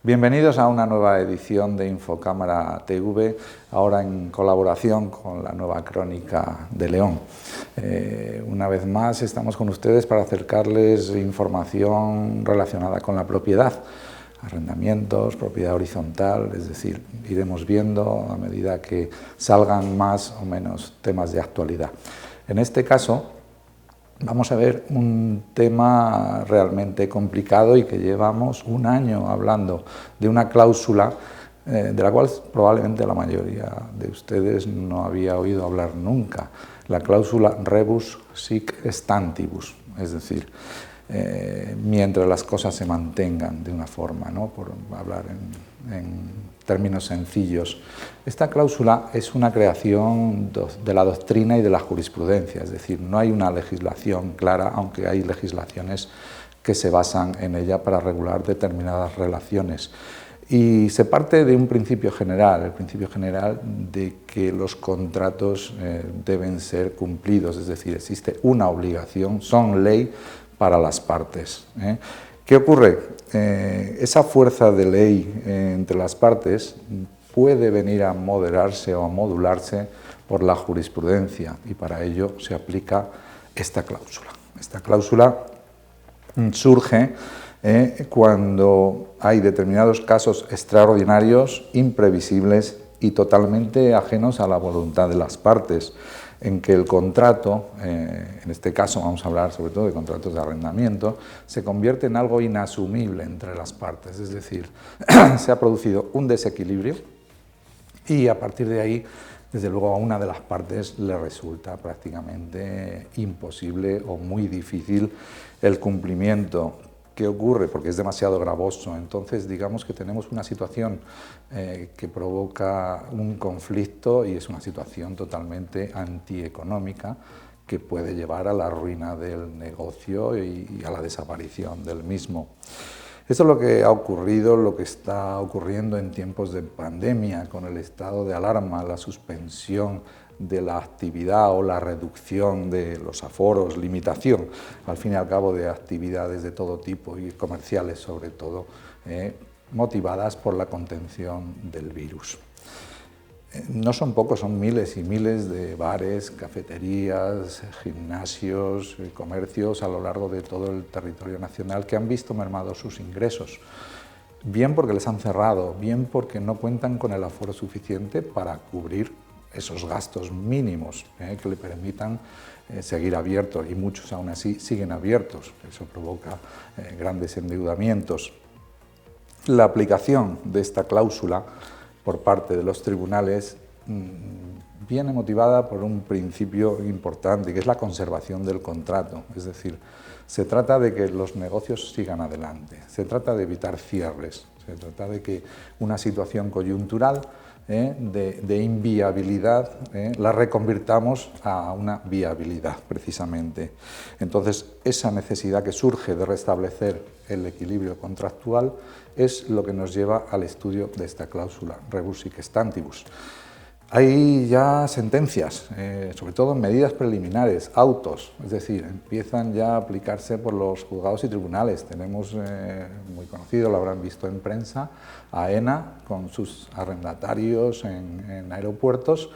Bienvenidos a una nueva edición de Infocámara TV, ahora en colaboración con la Nueva Crónica de León. Una vez más estamos con ustedes para acercarles información relacionada con la propiedad, arrendamientos, propiedad horizontal, es decir, iremos viendo a medida que salgan más o menos temas de actualidad. En este caso, vamos a ver un tema realmente complicado y que llevamos un año hablando de una cláusula de la cual probablemente la mayoría de ustedes no había oído hablar nunca, la cláusula rebus sic stantibus, es decir, mientras las cosas se mantengan de una forma, ¿no? Por hablar en términos sencillos. Esta cláusula es una creación de la doctrina y de la jurisprudencia, es decir, no hay una legislación clara, aunque hay legislaciones que se basan en ella para regular determinadas relaciones. Y se parte de un principio general, el principio general de que los contratos deben ser cumplidos, es decir, existe una obligación, son ley para las partes. ¿Qué ocurre? Esa fuerza de ley entre las partes puede venir a moderarse o a modularse por la jurisprudencia y para ello se aplica esta cláusula. Esta cláusula surge cuando hay determinados casos extraordinarios, imprevisibles y totalmente ajenos a la voluntad de las partes, en que el contrato, en este caso vamos a hablar sobre todo de contratos de arrendamiento, se convierte en algo inasumible entre las partes, es decir, se ha producido un desequilibrio y a partir de ahí, desde luego a una de las partes le resulta prácticamente imposible o muy difícil el cumplimiento. ¿Qué ocurre? Porque es demasiado gravoso. Entonces, digamos que tenemos una situación que provoca un conflicto y es una situación totalmente antieconómica que puede llevar a la ruina del negocio y a la desaparición del mismo. Esto es lo que ha ocurrido, lo que está ocurriendo en tiempos de pandemia, con el estado de alarma, la suspensión de la actividad o la reducción de los aforos, limitación, al fin y al cabo, de actividades de todo tipo y comerciales sobre todo, motivadas por la contención del virus. No son pocos, son miles y miles de bares, cafeterías, gimnasios, comercios a lo largo de todo el territorio nacional que han visto mermados sus ingresos, bien porque les han cerrado, bien porque no cuentan con el aforo suficiente para cubrir esos gastos mínimos que le permitan seguir abiertos, y muchos aún así siguen abiertos. Eso provoca grandes endeudamientos. La aplicación de esta cláusula por parte de los tribunales viene motivada por un principio importante, que es la conservación del contrato. Es decir, se trata de que los negocios sigan adelante, se trata de evitar cierres, se trata de que una situación coyuntural de inviabilidad la reconvirtamos a una viabilidad, precisamente. Entonces, esa necesidad que surge de restablecer el equilibrio contractual es lo que nos lleva al estudio de esta cláusula, rebus sic stantibus. Hay ya sentencias, sobre todo en medidas preliminares, autos, es decir, empiezan ya a aplicarse por los juzgados y tribunales. Tenemos, muy conocido, lo habrán visto en prensa, AENA con sus arrendatarios en aeropuertos.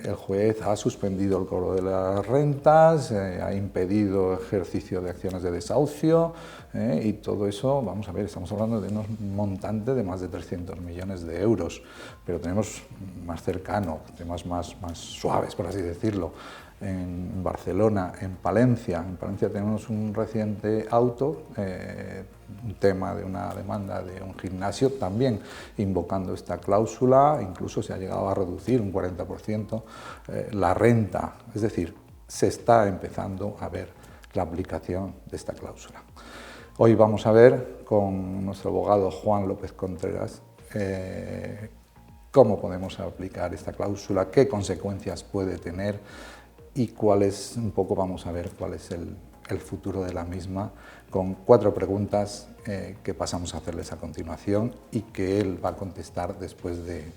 El juez ha suspendido el cobro de las rentas, ha impedido ejercicio de acciones de desahucio y todo eso, vamos a ver, estamos hablando de un montante de más de 300 millones de euros, pero tenemos más cercano, temas más suaves, por así decirlo, en Barcelona, en Palencia. En Palencia tenemos un reciente auto, un tema de una demanda de un gimnasio, también invocando esta cláusula, incluso se ha llegado a reducir un 40% la renta, es decir, se está empezando a ver la aplicación de esta cláusula. Hoy vamos a ver con nuestro abogado Juan López Contreras cómo podemos aplicar esta cláusula, qué consecuencias puede tener y un poco vamos a ver cuál es el futuro de la misma, con 4 preguntas que pasamos a hacerles a continuación y que él va a contestar después de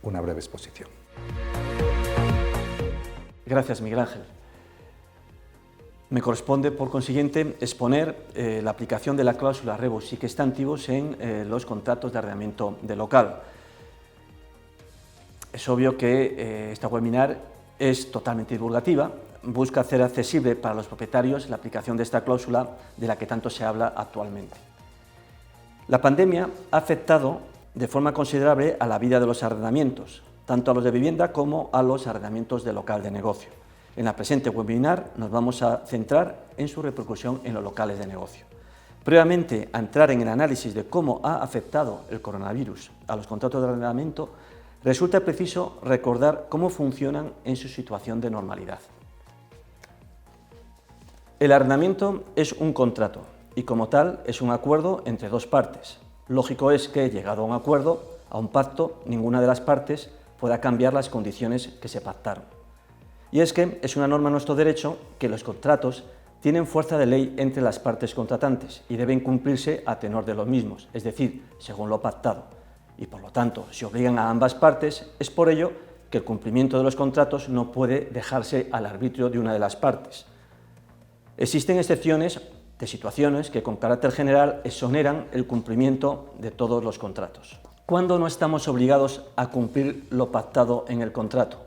una breve exposición. Gracias, Miguel Ángel. Me corresponde, por consiguiente, exponer la aplicación de la cláusula rebus sic stantibus en los contratos de arrendamiento de local. Es obvio que esta webinar es totalmente divulgativa, busca hacer accesible para los propietarios la aplicación de esta cláusula de la que tanto se habla actualmente. La pandemia ha afectado de forma considerable a la vida de los arrendamientos, tanto a los de vivienda como a los arrendamientos de local de negocio. En la presente webinar nos vamos a centrar en su repercusión en los locales de negocio. Previamente a entrar en el análisis de cómo ha afectado el coronavirus a los contratos de arrendamiento, resulta preciso recordar cómo funcionan en su situación de normalidad. El arrendamiento es un contrato y como tal es un acuerdo entre dos partes. Lógico es que, llegado a un acuerdo, a un pacto, ninguna de las partes pueda cambiar las condiciones que se pactaron. Y es que es una norma en nuestro derecho que los contratos tienen fuerza de ley entre las partes contratantes y deben cumplirse a tenor de los mismos, es decir, según lo pactado. Y por lo tanto, si obligan a ambas partes, es por ello que el cumplimiento de los contratos no puede dejarse al arbitrio de una de las partes. Existen excepciones de situaciones que con carácter general exoneran el cumplimiento de todos los contratos. ¿Cuándo no estamos obligados a cumplir lo pactado en el contrato?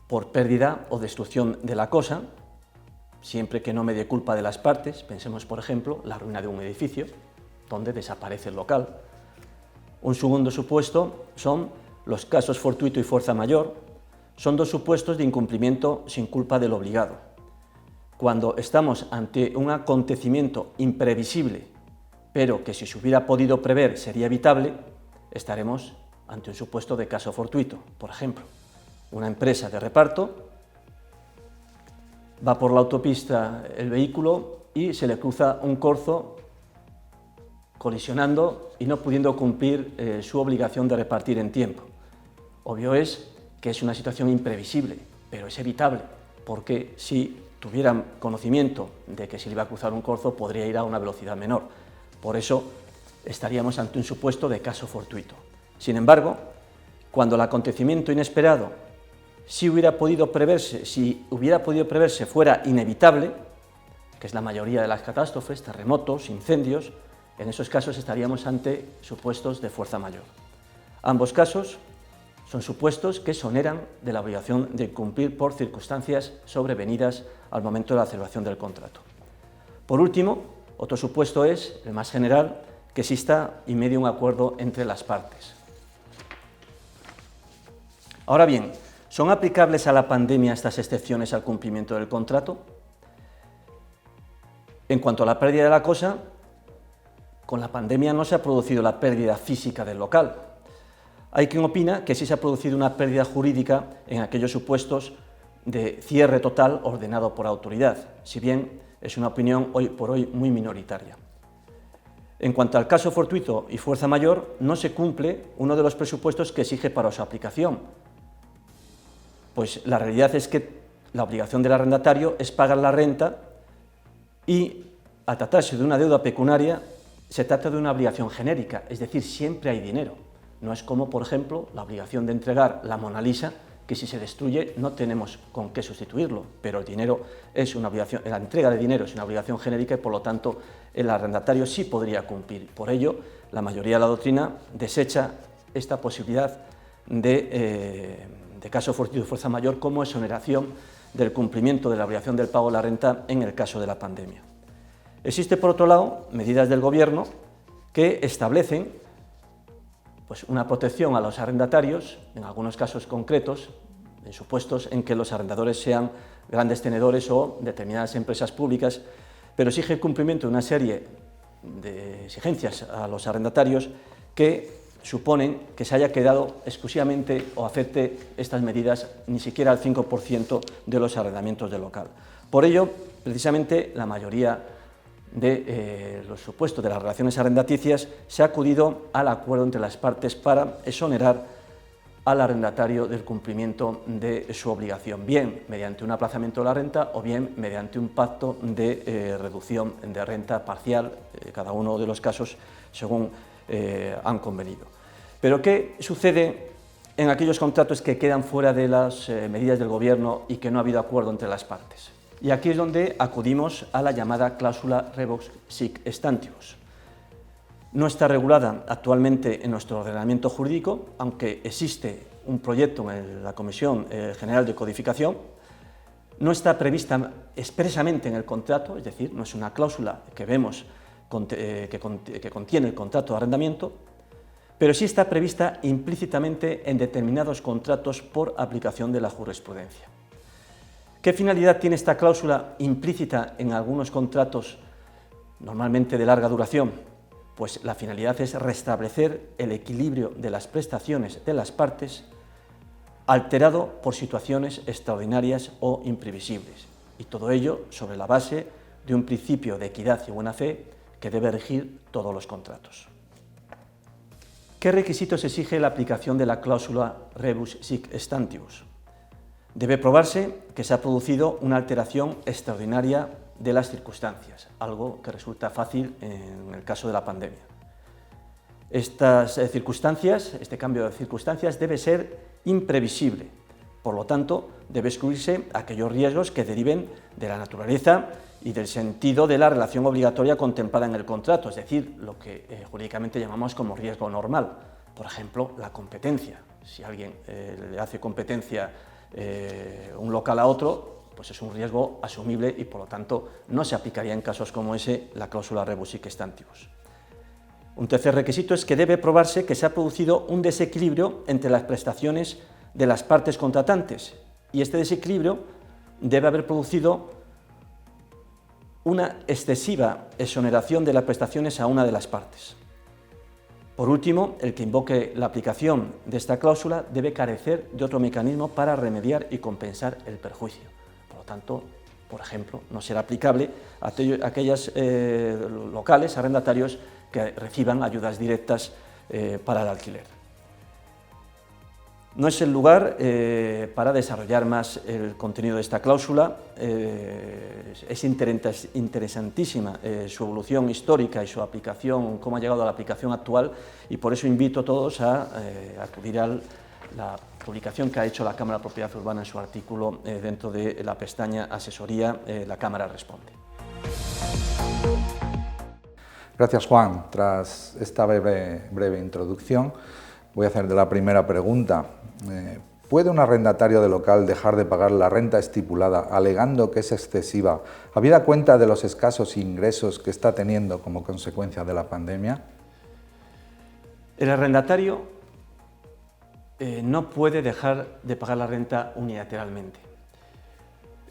Por pérdida o destrucción de la cosa, siempre que no me dé culpa de las partes. Pensemos, por ejemplo, la ruina de un edificio, donde desaparece el local. Un segundo supuesto son los casos fortuito y fuerza mayor. Son dos supuestos de incumplimiento sin culpa del obligado. Cuando estamos ante un acontecimiento imprevisible, pero que si se hubiera podido prever sería evitable, estaremos ante un supuesto de caso fortuito. Por ejemplo, una empresa de reparto va por la autopista el vehículo y se le cruza un corzo, colisionando y no pudiendo cumplir su obligación de repartir en tiempo. Obvio es que es una situación imprevisible, pero es evitable, porque si tuvieran conocimiento de que se le iba a cruzar un corzo, podría ir a una velocidad menor. Por eso estaríamos ante un supuesto de caso fortuito. Sin embargo, cuando el acontecimiento inesperado si hubiera podido preverse fuera inevitable, que es la mayoría de las catástrofes, terremotos, incendios, en esos casos estaríamos ante supuestos de fuerza mayor. Ambos casos son supuestos que exoneran de la obligación de cumplir por circunstancias sobrevenidas al momento de la celebración del contrato. Por último, otro supuesto es, el más general, que exista y medie un acuerdo entre las partes. Ahora bien, ¿son aplicables a la pandemia estas excepciones al cumplimiento del contrato? En cuanto a la pérdida de la cosa, con la pandemia no se ha producido la pérdida física del local. Hay quien opina que sí se ha producido una pérdida jurídica en aquellos supuestos de cierre total ordenado por autoridad, si bien es una opinión hoy por hoy muy minoritaria. En cuanto al caso fortuito y fuerza mayor, no se cumple uno de los presupuestos que exige para su aplicación, pues la realidad es que la obligación del arrendatario es pagar la renta y, al tratarse de una deuda pecuniaria, se trata de una obligación genérica, es decir, siempre hay dinero. No es como, por ejemplo, la obligación de entregar la Mona Lisa, que si se destruye no tenemos con qué sustituirlo, pero el dinero es una obligación, la entrega de dinero es una obligación genérica y por lo tanto el arrendatario sí podría cumplir. Por ello, la mayoría de la doctrina desecha esta posibilidad de caso fortuito y fuerza mayor como exoneración del cumplimiento de la obligación del pago de la renta en el caso de la pandemia. Existe, por otro lado, medidas del Gobierno que establecen una protección a los arrendatarios, en algunos casos concretos, en supuestos en que los arrendadores sean grandes tenedores o determinadas empresas públicas, pero exige el cumplimiento de una serie de exigencias a los arrendatarios que suponen que se haya quedado exclusivamente o afecte estas medidas ni siquiera al 5% de los arrendamientos del local. Por ello, precisamente, la mayoría de los supuestos de las relaciones arrendaticias se ha acudido al acuerdo entre las partes para exonerar al arrendatario del cumplimiento de su obligación, bien mediante un aplazamiento de la renta o bien mediante un pacto de reducción de renta parcial, cada uno de los casos según han convenido. Pero ¿qué sucede en aquellos contratos que quedan fuera de las medidas del Gobierno y que no ha habido acuerdo entre las partes? Y aquí es donde acudimos a la llamada cláusula rebus sic stantibus. No está regulada actualmente en nuestro ordenamiento jurídico, aunque existe un proyecto en la Comisión General de Codificación. No está prevista expresamente en el contrato, es decir, no es una cláusula que vemos que contiene el contrato de arrendamiento, pero sí está prevista implícitamente en determinados contratos por aplicación de la jurisprudencia. ¿Qué finalidad tiene esta cláusula implícita en algunos contratos, normalmente de larga duración? Pues la finalidad es restablecer el equilibrio de las prestaciones de las partes alterado por situaciones extraordinarias o imprevisibles, y todo ello sobre la base de un principio de equidad y buena fe que debe regir todos los contratos. ¿Qué requisitos exige la aplicación de la cláusula rebus sic stantibus? Debe probarse que se ha producido una alteración extraordinaria de las circunstancias, algo que resulta fácil en el caso de la pandemia. Estas circunstancias, este cambio de circunstancias debe ser imprevisible, por lo tanto debe excluirse aquellos riesgos que deriven de la naturaleza y del sentido de la relación obligatoria contemplada en el contrato, es decir, lo que jurídicamente llamamos como riesgo normal, por ejemplo, la competencia. Si alguien le hace competencia un local a otro, pues es un riesgo asumible y por lo tanto no se aplicaría en casos como ese la cláusula rebus sic stantibus. Un tercer requisito es que debe probarse que se ha producido un desequilibrio entre las prestaciones de las partes contratantes y este desequilibrio debe haber producido una excesiva exoneración de las prestaciones a una de las partes. Por último, el que invoque la aplicación de esta cláusula debe carecer de otro mecanismo para remediar y compensar el perjuicio. Por lo tanto, por ejemplo, no será aplicable a aquellos locales arrendatarios que reciban ayudas directas para el alquiler. No es el lugar para desarrollar más el contenido de esta cláusula. Es interesantísima su evolución histórica y su aplicación, cómo ha llegado a la aplicación actual, y por eso invito a todos a acudir a la publicación que ha hecho la Cámara de Propiedad Urbana en su artículo dentro de la pestaña Asesoría, la Cámara responde. Gracias, Juan. Tras esta breve introducción, voy a hacer la primera pregunta. ¿Puede un arrendatario de local dejar de pagar la renta estipulada alegando que es excesiva, habida cuenta de los escasos ingresos que está teniendo como consecuencia de la pandemia? El arrendatario no puede dejar de pagar la renta unilateralmente.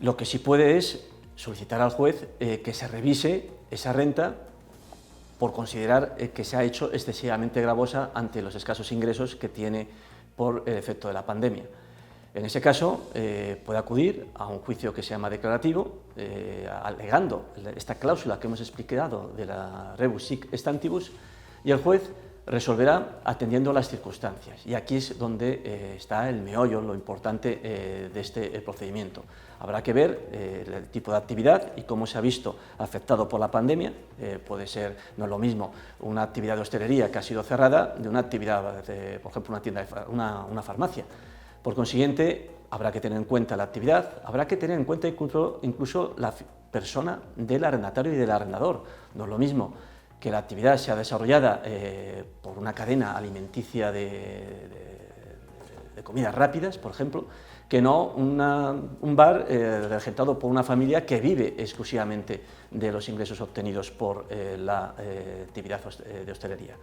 Lo que sí puede es solicitar al juez que se revise esa renta por considerar que se ha hecho excesivamente gravosa ante los escasos ingresos que tiene por el efecto de la pandemia. En ese caso, puede acudir a un juicio que se llama declarativo, alegando esta cláusula que hemos explicado de la rebus sic stantibus, y el juez resolverá atendiendo las circunstancias. Y aquí es donde está el meollo, lo importante de este procedimiento. Habrá que ver el tipo de actividad y cómo se ha visto afectado por la pandemia. Puede ser, no es lo mismo, una actividad de hostelería que ha sido cerrada de una actividad, por ejemplo, una farmacia. Por consiguiente, habrá que tener en cuenta la actividad, habrá que tener en cuenta incluso la persona del arrendatario y del arrendador. No es lo mismo que la actividad sea desarrollada por una cadena alimenticia de comidas rápidas, por ejemplo, que no un bar regentado por una familia que vive exclusivamente de los ingresos obtenidos por la actividad de hostelería.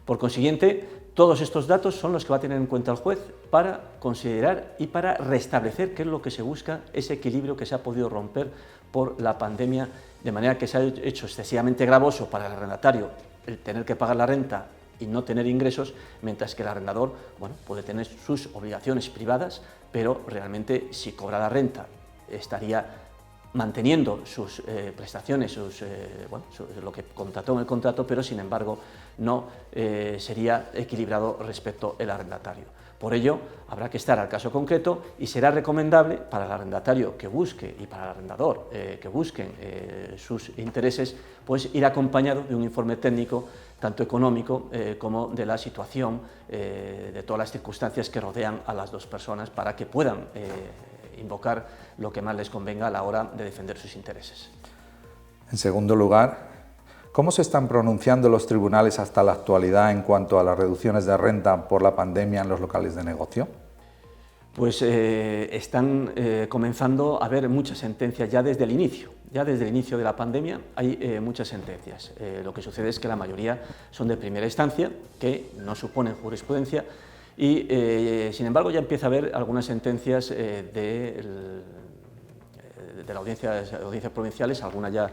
Por consiguiente, todos estos datos son los que va a tener en cuenta el juez para considerar y para restablecer qué es lo que se busca, ese equilibrio que se ha podido romper por la pandemia, de manera que se ha hecho excesivamente gravoso para el arrendatario el tener que pagar la renta y no tener ingresos, mientras que el arrendador, bueno, puede tener sus obligaciones privadas, pero realmente si cobra la renta estaría manteniendo sus prestaciones, lo que contrató en el contrato, pero sin embargo no sería equilibrado respecto al arrendatario. Por ello, habrá que estar al caso concreto y será recomendable para el arrendatario que busque y para el arrendador que busquen sus intereses, pues ir acompañado de un informe técnico, tanto económico como de la situación, de todas las circunstancias que rodean a las dos personas para que puedan invocar lo que más les convenga a la hora de defender sus intereses. En segundo lugar, ¿cómo se están pronunciando los tribunales hasta la actualidad en cuanto a las reducciones de renta por la pandemia en los locales de negocio? Pues están comenzando a haber muchas sentencias ya desde el inicio. Ya desde el inicio de la pandemia hay muchas sentencias. Lo que sucede es que la mayoría son de primera instancia, que no suponen jurisprudencia, y sin embargo ya empieza a haber algunas sentencias de las audiencias provinciales, alguna ya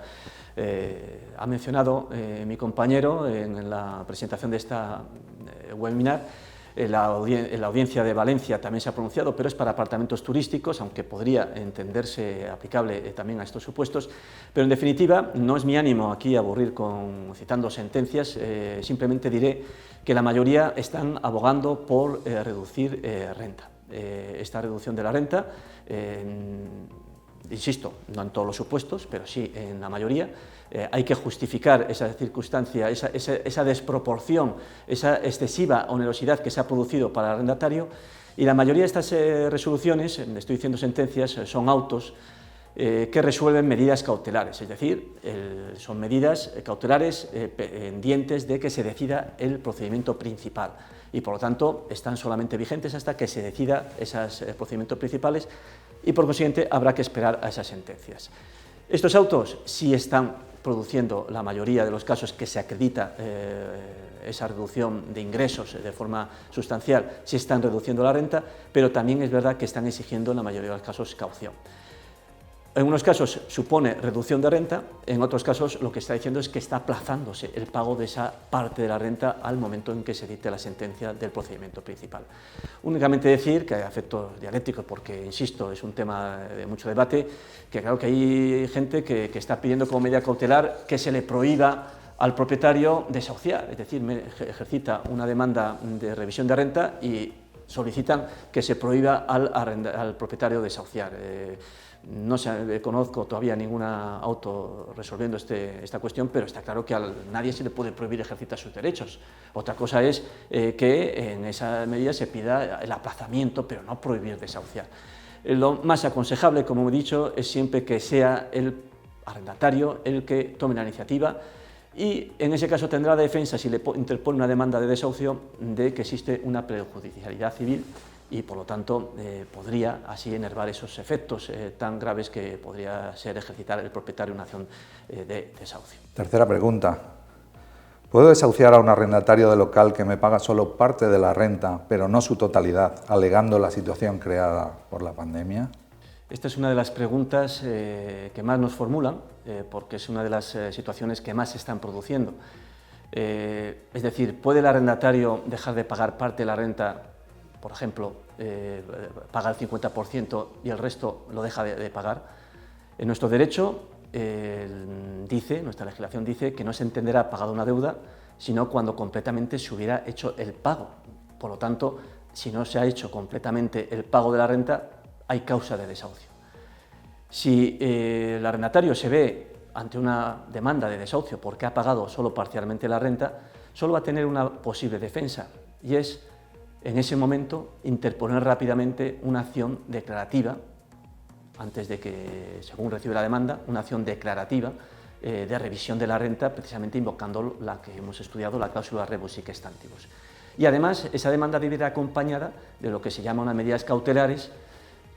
ha mencionado mi compañero en la presentación de esta webinar. La audiencia de Valencia también se ha pronunciado, pero es para apartamentos turísticos, aunque podría entenderse aplicable también a estos supuestos. Pero en definitiva, no es mi ánimo aquí aburrir citando sentencias, simplemente diré que la mayoría están abogando por reducir renta. Esta reducción de la renta, insisto, no en todos los supuestos, pero sí en la mayoría, hay que justificar esa circunstancia, esa desproporción, esa excesiva onerosidad que se ha producido para el arrendatario, y la mayoría de estas resoluciones, estoy diciendo sentencias, son autos que resuelven medidas cautelares, es decir, son medidas cautelares pendientes de que se decida el procedimiento principal, y por lo tanto están solamente vigentes hasta que se decida esos procedimientos principales, y por consiguiente habrá que esperar a esas sentencias. Estos autos sí están produciendo la mayoría de los casos que se acredita esa reducción de ingresos de forma sustancial, sí están reduciendo la renta, pero también es verdad que están exigiendo en la mayoría de los casos caución. En unos casos supone reducción de renta, en otros casos lo que está diciendo es que está aplazándose el pago de esa parte de la renta al momento en que se dicte la sentencia del procedimiento principal. Únicamente decir que hay efectos dialécticos, porque, insisto, es un tema de mucho debate, que claro que hay gente que está pidiendo como medida cautelar que se le prohíba al propietario desahuciar, es decir, ejercita una demanda de revisión de renta y solicitan que se prohíba al propietario desahuciar. No conozco todavía ninguna auto resolviendo esta cuestión, pero está claro que a nadie se le puede prohibir ejercitar sus derechos. Otra cosa es que en esa medida se pida el aplazamiento, pero no prohibir desahuciar. Lo más aconsejable, como he dicho, es siempre que sea el arrendatario el que tome la iniciativa, y en ese caso tendrá la defensa, si le interpone una demanda de desahucio, de que existe una prejudicialidad civil, y por lo tanto podría así enervar esos efectos tan graves que podría ser ejercitar el propietario una acción de desahucio. Tercera pregunta. ¿Puedo desahuciar a un arrendatario de local que me paga solo parte de la renta, pero no su totalidad, alegando la situación creada por la pandemia? Esta es una de las preguntas que más nos formulan, porque es una de las situaciones que más se están produciendo. Es decir, ¿puede el arrendatario dejar de pagar parte de la renta? Por ejemplo, paga el 50% y el resto lo deja de pagar. En nuestro derecho nuestra legislación dice que no se entenderá pagado una deuda, sino cuando completamente se hubiera hecho el pago. Por lo tanto, si no se ha hecho completamente el pago de la renta, hay causa de desahucio. Si el arrendatario se ve ante una demanda de desahucio porque ha pagado solo parcialmente la renta, solo va a tener una posible defensa, y es en ese momento interponer rápidamente una acción declarativa, antes de que, según recibe la demanda, una acción declarativa de revisión de la renta, precisamente invocando la que hemos estudiado, la cláusula rebus sic stantibus. Y además, esa demanda debe ir acompañada de lo que se llama unas medidas cautelares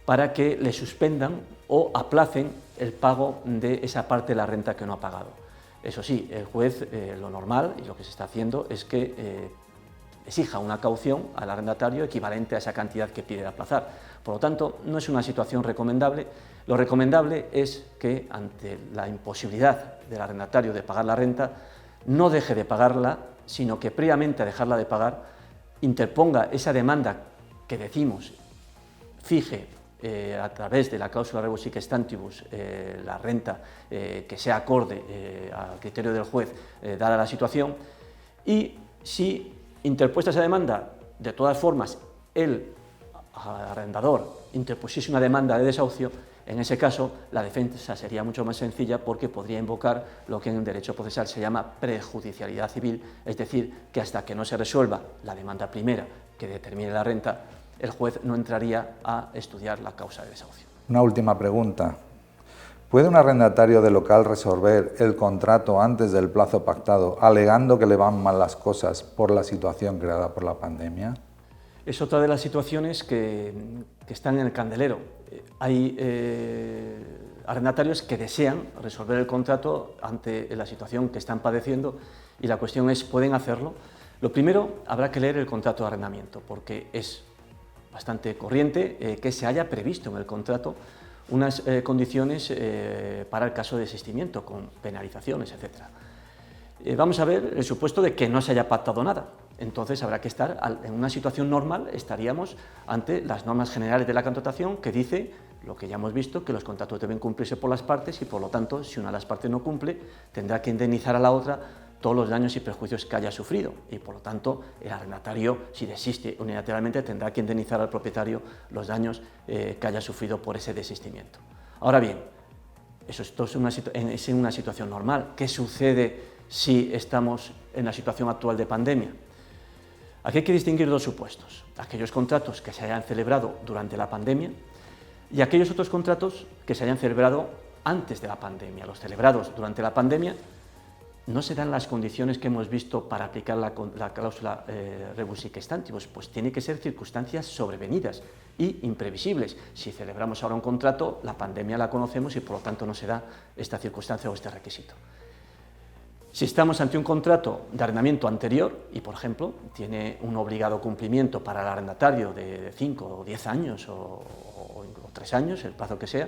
para que le suspendan o aplacen el pago de esa parte de la renta que no ha pagado. Eso sí, el juez, lo normal y lo que se está haciendo es que exija una caución al arrendatario equivalente a esa cantidad que pide aplazar. Por lo tanto, no es una situación recomendable. Lo recomendable es que, ante la imposibilidad del arrendatario de pagar la renta, no deje de pagarla, sino que previamente a dejarla de pagar, interponga esa demanda que decimos, fije a través de la cláusula rebus sic stantibus la renta que sea acorde al criterio del juez dada la situación, y si interpuesta esa demanda, de todas formas, el arrendador interpusiese una demanda de desahucio, en ese caso la defensa sería mucho más sencilla, porque podría invocar lo que en derecho procesal se llama prejudicialidad civil, es decir, que hasta que no se resuelva la demanda primera que determine la renta, el juez no entraría a estudiar la causa de desahucio. Una última pregunta. ¿Puede un arrendatario de local resolver el contrato antes del plazo pactado, alegando que le van mal las cosas por la situación creada por la pandemia? Es otra de las situaciones que están en el candelero. Hay arrendatarios que desean resolver el contrato ante la situación que están padeciendo y la cuestión es, ¿pueden hacerlo? Lo primero, habrá que leer el contrato de arrendamiento, porque es bastante corriente que se haya previsto en el contrato unas condiciones para el caso de desistimiento, con penalizaciones, etc. Vamos a ver el supuesto de que no se haya pactado nada. Entonces habrá que estar, en una situación normal, estaríamos ante las normas generales de la contratación que dice, lo que ya hemos visto, que los contratos deben cumplirse por las partes y por lo tanto, si una de las partes no cumple, tendrá que indemnizar a la otra todos los daños y perjuicios que haya sufrido y por lo tanto el arrendatario, si desiste unilateralmente, tendrá que indemnizar al propietario los daños que haya sufrido por ese desistimiento. Ahora bien, eso es una situación normal. ¿Qué sucede si estamos en la situación actual de pandemia? Aquí hay que distinguir dos supuestos, aquellos contratos que se hayan celebrado durante la pandemia y aquellos otros contratos que se hayan celebrado antes de la pandemia. Los celebrados durante la pandemia no se dan las condiciones que hemos visto para aplicar la cláusula rebus sic stantibus, pues tiene que ser circunstancias sobrevenidas y imprevisibles. Si celebramos ahora un contrato, la pandemia la conocemos y por lo tanto no se da esta circunstancia o este requisito. Si estamos ante un contrato de arrendamiento anterior y, por ejemplo, tiene un obligado cumplimiento para el arrendatario de 5 o 10 años o 3 años, el plazo que sea,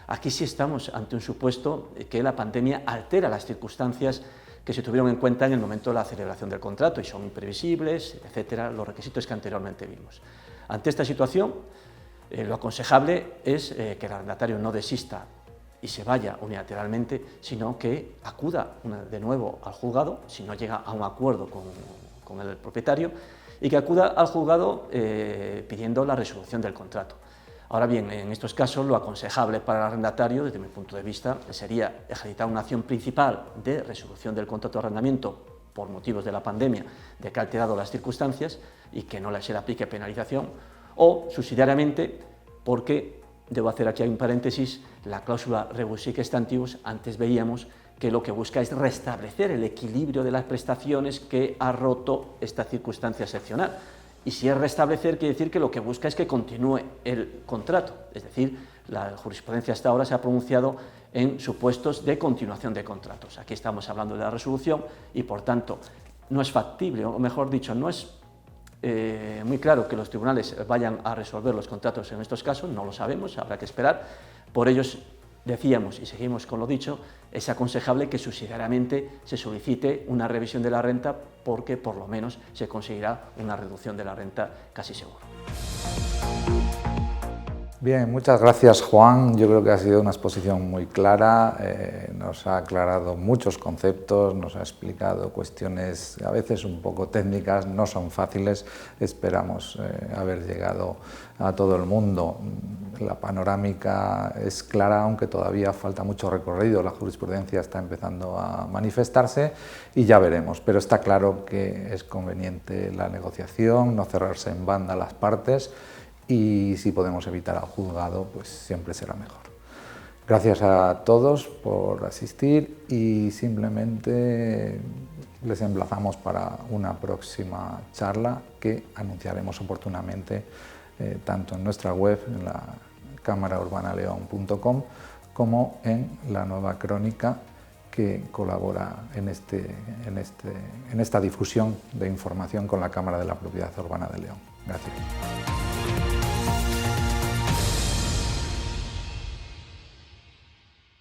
aquí sí estamos ante un supuesto que la pandemia altera las circunstancias que se tuvieron en cuenta en el momento de la celebración del contrato y son imprevisibles, etcétera, los requisitos que anteriormente vimos. Ante esta situación, lo aconsejable es que el arrendatario no desista y se vaya unilateralmente, sino que acuda de nuevo al juzgado, si no llega a un acuerdo con el propietario, y que acuda al juzgado pidiendo la resolución del contrato. Ahora bien, en estos casos lo aconsejable para el arrendatario, desde mi punto de vista, sería ejercitar una acción principal de resolución del contrato de arrendamiento por motivos de la pandemia, de que ha alterado las circunstancias y que no se le aplique penalización, o subsidiariamente, porque, debo hacer aquí un paréntesis, la cláusula rebus sic stantibus, antes veíamos que lo que busca es restablecer el equilibrio de las prestaciones que ha roto esta circunstancia excepcional. Y si es restablecer, quiere decir que lo que busca es que continúe el contrato. Es decir, la jurisprudencia hasta ahora se ha pronunciado en supuestos de continuación de contratos. Aquí estamos hablando de la resolución y, por tanto, no es factible, o mejor dicho, no es muy claro que los tribunales vayan a resolver los contratos en estos casos, no lo sabemos, habrá que esperar. Por ello, decíamos, y seguimos con lo dicho, es aconsejable que subsidiariamente se solicite una revisión de la renta porque por lo menos se conseguirá una reducción de la renta casi seguro. Bien, muchas gracias Juan, yo creo que ha sido una exposición muy clara, nos ha aclarado muchos conceptos, nos ha explicado cuestiones a veces un poco técnicas, no son fáciles, esperamos haber llegado a todo el mundo. La panorámica es clara, aunque todavía falta mucho recorrido, la jurisprudencia está empezando a manifestarse y ya veremos, pero está claro que es conveniente la negociación, no cerrarse en banda las partes, y si podemos evitar al juzgado, pues siempre será mejor. Gracias a todos por asistir y simplemente les emplazamos para una próxima charla que anunciaremos oportunamente tanto en nuestra web, en la cámaraurbana-león.com, como en la nueva crónica que colabora en esta difusión de información con la Cámara de la Propiedad Urbana de León. Gracias.